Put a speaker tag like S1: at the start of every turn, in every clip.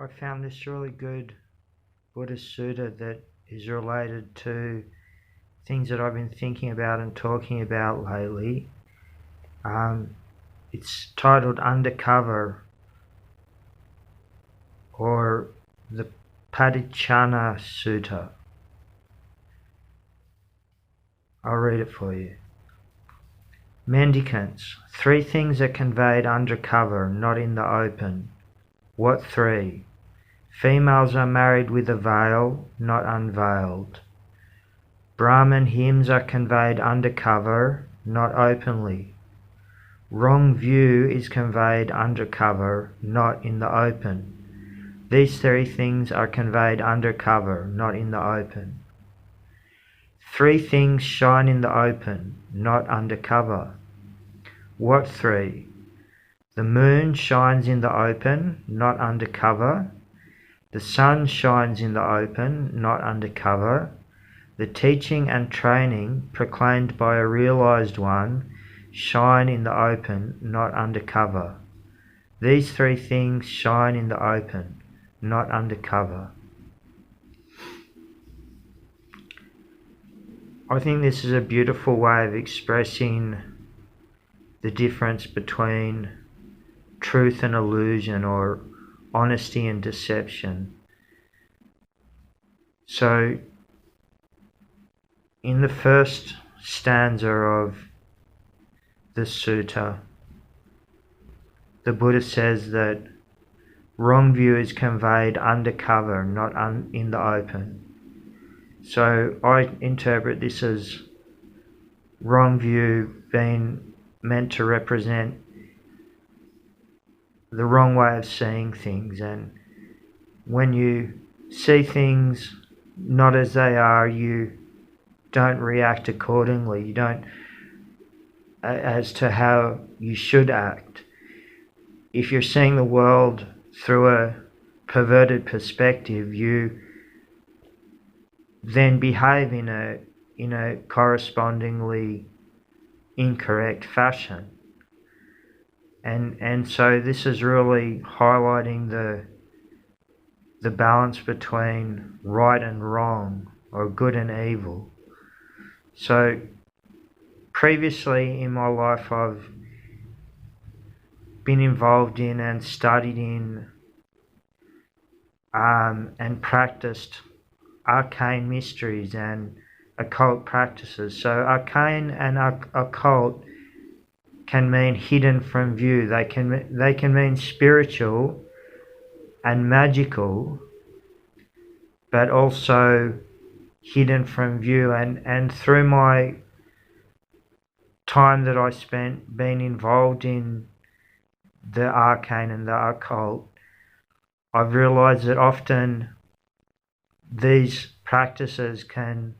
S1: I found this really good Buddhist sutta that is related to things that I've been thinking about and talking about lately. It's titled Undercover, or the Padicana Sutta. I'll read it for you. Mendicants, 3 things are conveyed undercover, not in the open. What 3? Females are married with a veil, not unveiled. Brahman hymns are conveyed undercover, not openly. Wrong view is conveyed undercover, not in the open. These 3 things are conveyed undercover, not in the open. 3 things shine in the open, not undercover. What 3? The moon shines in the open, not undercover. The sun shines in the open, not undercover. The teaching and training proclaimed by a realized one shine in the open, not undercover. These 3 things shine in the open, not undercover. I think this is a beautiful way of expressing the difference between truth and illusion, or honesty and deception. So, in the first stanza of the sutta, the Buddha says that wrong view is conveyed undercover, not in the open. So I interpret this as wrong view being meant to represent the wrong way of seeing things, and when you see things not as they are, you don't react accordingly. You don't as to how you should act. If you're seeing the world through a perverted perspective, you then behave in a correspondingly incorrect fashion. And so this is really highlighting the balance between right and wrong, or good and evil. So previously in my life, I've been involved in and studied in and practiced arcane mysteries and occult practices. So arcane and occult can mean hidden from view. They can mean spiritual and magical, but also hidden from view. And through my time that I spent being involved in the arcane and the occult, I've realized that often these practices can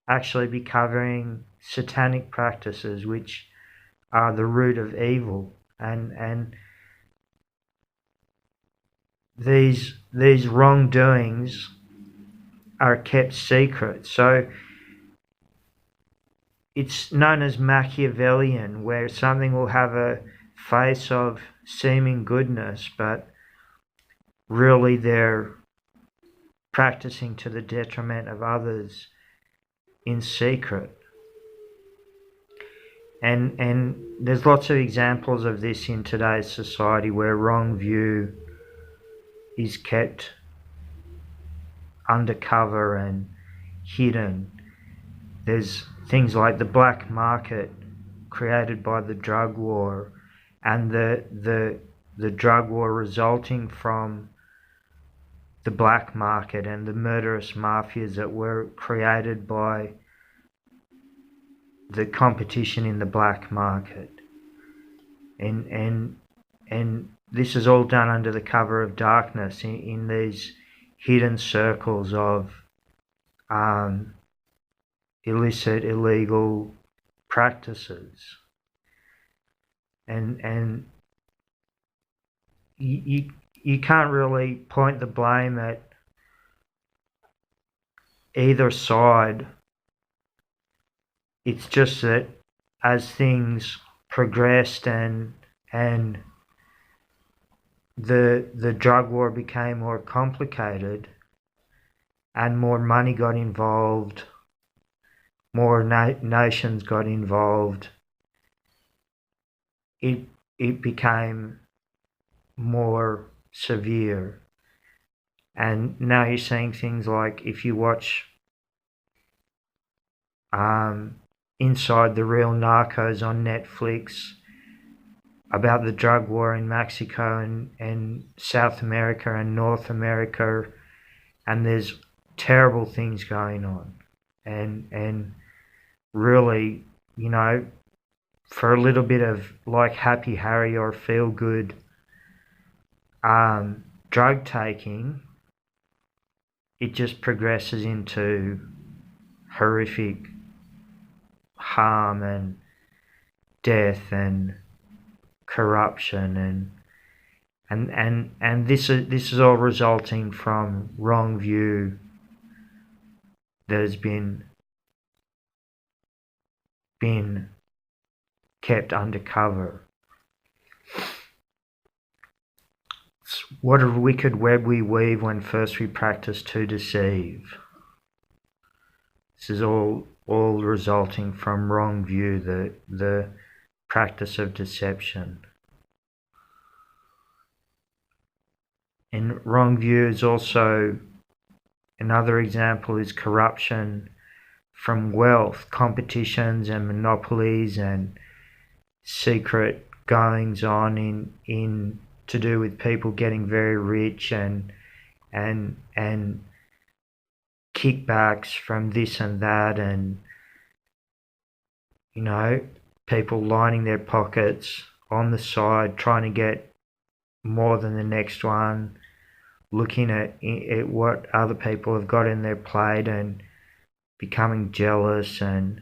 S1: actually be covering satanic practices, which are the root of evil, and these wrongdoings are kept secret. So it's known as Machiavellian, where something will have a face of seeming goodness, but really they're practicing to the detriment of others in secret. And there's lots of examples of this in today's society, where wrong view is kept undercover and hidden. There's things like the black market created by the drug war, and the drug war resulting from the black market, and the murderous mafias that were created by the competition in the black market. And this is all done under the cover of darkness, in these hidden circles of illicit, illegal practices. And you can't really point the blame at either side. It's just that as things progressed and the drug war became more complicated and more money got involved, more nations got involved, it became more severe. And now you're seeing things like, if you watch Inside the Real Narcos on Netflix, about the drug war in Mexico and South America and North America, and there's terrible things going on. And really, you know, for a little bit of like Happy Harry or feel good drug taking, it just progresses into horrific harm and death and corruption, and this is all resulting from wrong view that has been kept undercover. What a wicked web we weave when first we practice to deceive. This is all resulting from wrong view, the practice of deception. And wrong view is also, another example is corruption from wealth, competitions and monopolies and secret goings on in to do with people getting very rich and kickbacks from this and that, and you know, people lining their pockets on the side trying to get more than the next one, looking at what other people have got in their plate and becoming jealous, and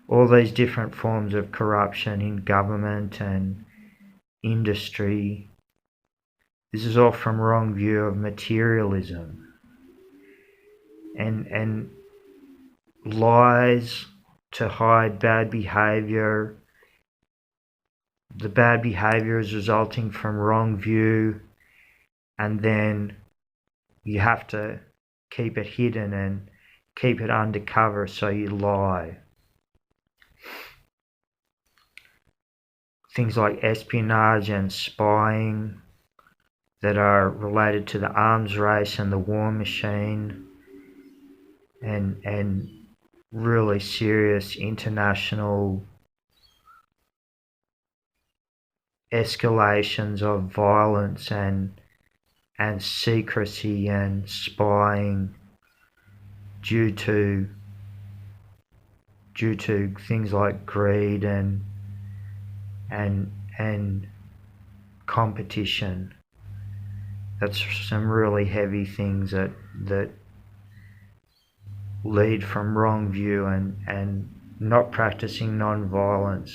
S1: all these different forms of corruption in government and industry. This is all from wrong view of materialism and lies to hide bad behavior. The bad behavior is resulting from wrong view, and then you have to keep it hidden and keep it undercover, so you lie. Things like espionage and spying that are related to the arms race and the war machine, and really serious international escalations of violence and secrecy and spying due to things like greed and competition. That's some really heavy things that lead from wrong view and not practicing non-violence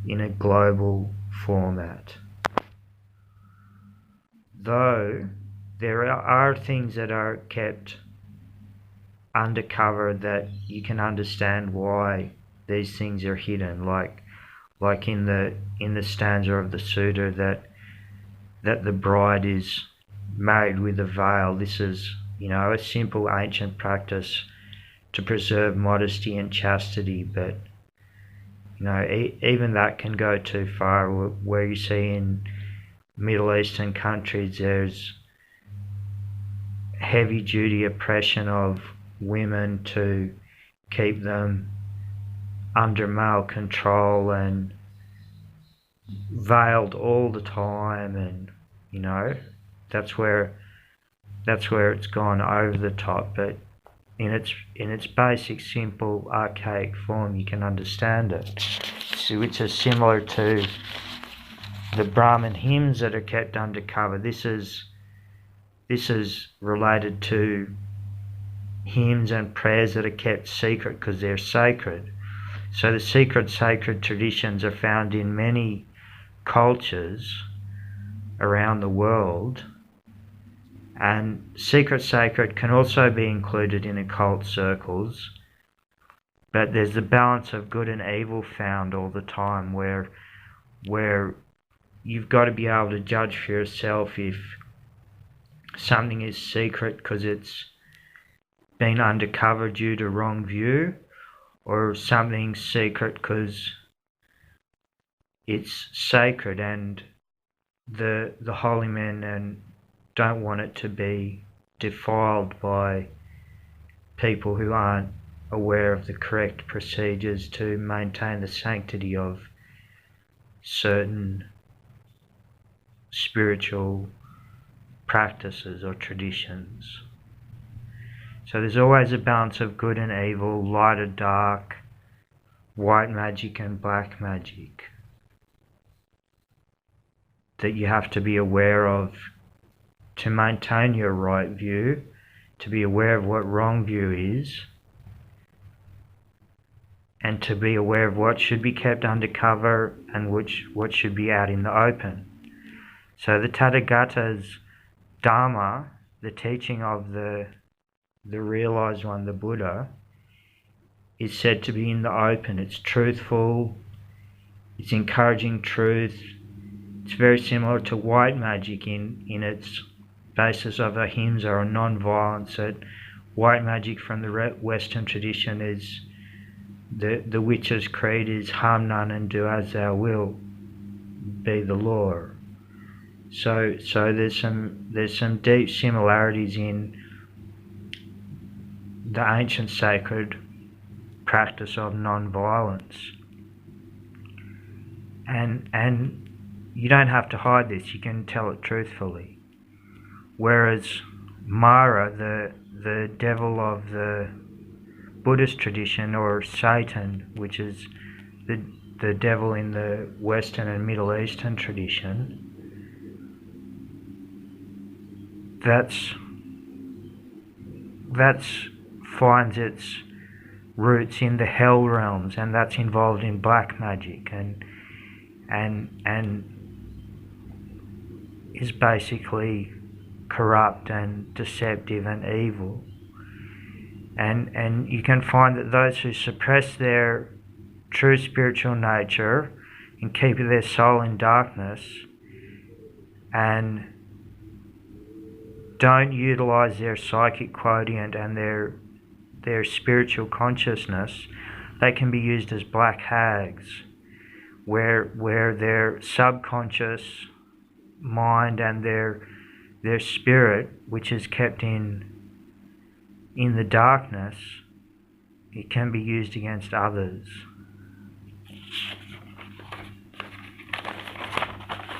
S1: in a global format. Though there are things that are kept undercover that you can understand why these things are hidden, like in the stanza of the sutta that the bride is married with a veil. This is, you know, a simple ancient practice to preserve modesty and chastity, but you know, even that can go too far, where you see in Middle Eastern countries there's heavy duty oppression of women to keep them under male control and veiled all the time, and you know, that's where it's gone over the top. But in its basic, simple, archaic form, you can understand it. So which is similar to the Brahmin hymns that are kept undercover. This is related to hymns and prayers that are kept secret because they're sacred. So the secret sacred traditions are found in many cultures around the world, and secret sacred can also be included in occult circles, but there's the balance of good and evil found all the time, where you've got to be able to judge for yourself if something is secret because it's been undercover due to wrong view, or something's secret because it's sacred and the holy men don't want it to be defiled by people who aren't aware of the correct procedures to maintain the sanctity of certain spiritual practices or traditions. So there's always a balance of good and evil, light or dark, white magic and black magic, that you have to be aware of to maintain your right view, to be aware of what wrong view is, and to be aware of what should be kept undercover and what should be out in the open. So the Tathagata's Dharma, the teaching of the realized one, the Buddha, is said to be in the open. It's truthful, it's encouraging truth. It's very similar to white magic in its basis of ahimsa or non-violence. That white magic from the Western tradition is the witch's creed is harm none and do as thou wilt be the law. So there's some deep similarities in the ancient sacred practice of non-violence, and you don't have to hide this. You can tell it truthfully. Whereas Mara, the devil of the Buddhist tradition, or Satan, which is the devil in the Western and Middle Eastern tradition, that's finds its roots in the hell realms, and that's involved in black magic and is basically corrupt and deceptive and evil. And you can find that those who suppress their true spiritual nature and keep their soul in darkness and don't utilize their psychic quotient and their spiritual consciousness, they can be used as black hags, where their subconscious mind and their spirit, which is kept in the darkness, it can be used against others.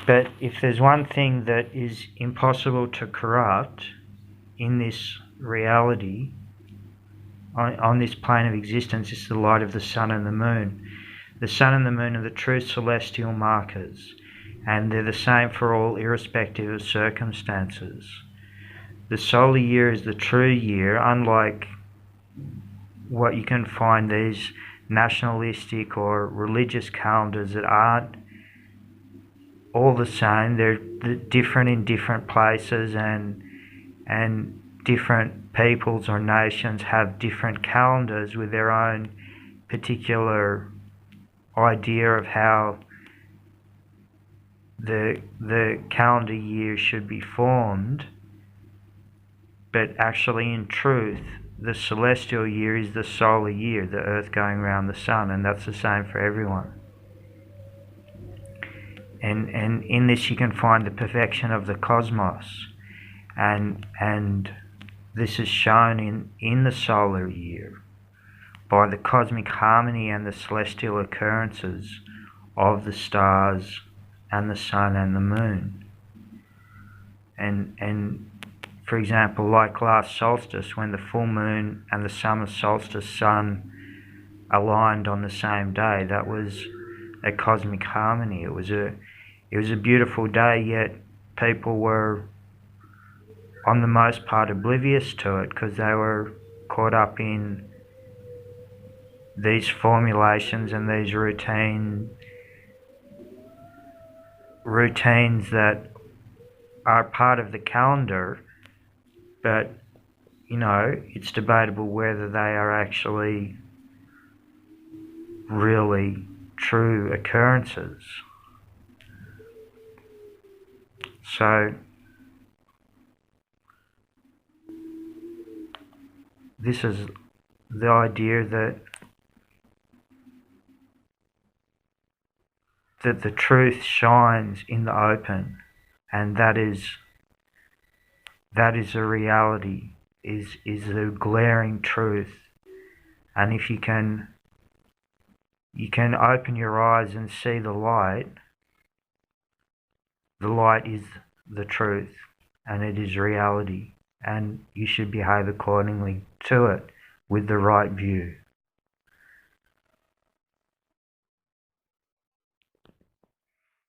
S1: But if there's one thing that is impossible to corrupt in this reality, on this plane of existence, it's the light of the sun and the moon. The sun and the moon are the true celestial markers, and they're the same for all, irrespective of circumstances. The solar year is the true year, unlike what you can find these nationalistic or religious calendars that aren't all the same. They're different in different places, and different peoples or nations have different calendars with their own particular idea of how the calendar year should be formed. But actually, in truth, the celestial year is the solar year, the earth going around the sun, and that's the same for everyone. And in this you can find the perfection of the cosmos, and this is shown in the solar year by the cosmic harmony and the celestial occurrences of the stars and the sun and the moon. And for example, like last solstice, when the full moon and the summer solstice sun aligned on the same day, that was a cosmic harmony. It was a beautiful day, yet people were on the most part oblivious to it because they were caught up in these formulations and these routines that are part of the calendar, but it's debatable whether they are actually really true occurrences. So this is the idea that the truth shines in the open, and that is a reality, is the glaring truth. And if you can open your eyes and see the light is the truth, and it is reality, and you should behave accordingly to it with the right view.